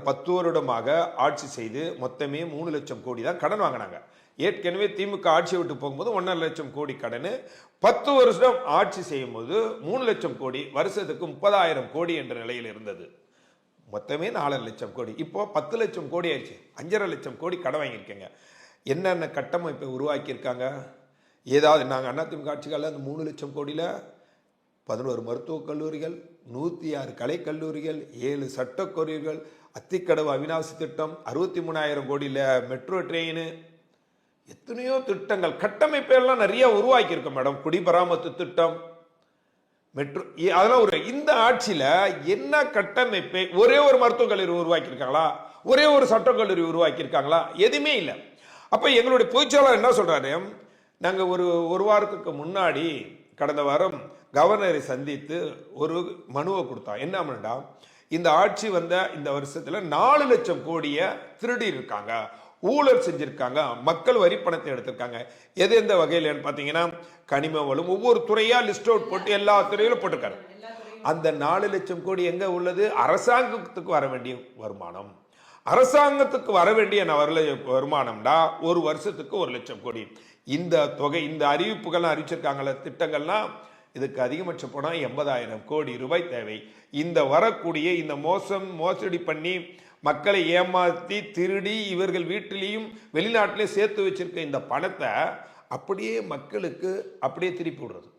10 வருடமாக ஆட்சி செய்து மொத்தமே 3 லட்சம் கோடி தான் கடன் வாங்கினாங்க. ஏற்கனவே திமுக ஆட்சி விட்டு போகும்போது 1.5 லட்சம் கோடி கடன், 10 வருஷம் ஆட்சி செய்யும் போது 3 லட்சம் கோடி, வருஷத்துக்கு 30,000 கோடி என்ற நிலையில் இருந்தது. மொத்தமே 4 லட்சம் கோடி. இப்போ 10 லட்சம் கோடி ஆயிடுச்சு. 5.5 லட்சம் கோடி கடன் வாங்கியிருக்கேங்க. என்னென்ன கட்டமைப்பை உருவாக்கியிருக்காங்க? ஏதாவது நாங்கள் அதிமுக ஆட்சி கால அந்த 3 லட்சம் கோடியில் 11 மருத்துவக் கல்லூரிகள், 106 கலைக்கல்லூரிகள், 7 சட்டக்கல்லூரிகள், அத்திக்கடவு அவிநாசி திட்டம், 63,000 கோடியில் மெட்ரோ ட்ரெயின், எத்தனையோ திட்டங்கள் கட்டமைப்பெல்லாம் நிறைய உருவாக்கியிருக்கோம் மேடம். குடிபராமத்து திட்டம், மெட்ரோ, அதெல்லாம் இந்த ஆட்சியில் என்ன கட்டமைப்பை? ஒரே ஒரு மருத்துவக் கல்லூரி உருவாக்கியிருக்காங்களா? ஒரே ஒரு சட்டக்கல்லூரி உருவாக்கியிருக்காங்களா? எதுவுமே இல்லை. அப்போ எங்களுடைய பொதுச்செயலாளர் என்ன சொல்றாரு? நாங்கள் ஒரு வாரத்துக்கு முன்னாடி கடந்த வாரம் கவர்னரை சந்தித்து ஒரு மனுவை கொடுத்தோம். என்ன பண்ணா, இந்த ஆட்சி வந்த இந்த வருஷத்துல 4 லட்சம் கோடியை திருடி இருக்காங்க, ஊழல் செஞ்சிருக்காங்க, மக்கள் வரி பணத்தை எடுத்திருக்காங்க. எது எந்த வகையில் பார்த்தீங்கன்னா, கனிம வளம், ஒவ்வொரு துறையா லிஸ்ட் அவுட் போட்டு எல்லா துறையிலும் போட்டிருக்காரு. அந்த 4 லட்சம் கோடி எங்க உள்ளது? அரசாங்கத்துக்கு வர வேண்டிய வருமானம். அரசாங்கத்துக்கு வர வேண்டிய வருமானம்டா ஒரு வருஷத்துக்கு 1 லட்சம் கோடி. இந்த தொகை, இந்த அறிவிப்புகள் அறிவிச்சிருக்காங்கள திட்டங்கள்லாம், இதுக்கு அதிகபட்சம் போனால் 80,000 கோடி ரூபாய் தேவை. இந்த வரக்கூடிய இந்த மோசடி பண்ணி மக்களை ஏமாற்றி திருடி இவர்கள் வீட்டிலையும் வெளிநாட்டிலையும் சேர்த்து வச்சிருக்க இந்த பணத்தை அப்படியே மக்களுக்கு அப்படியே திருப்பி விடுறது.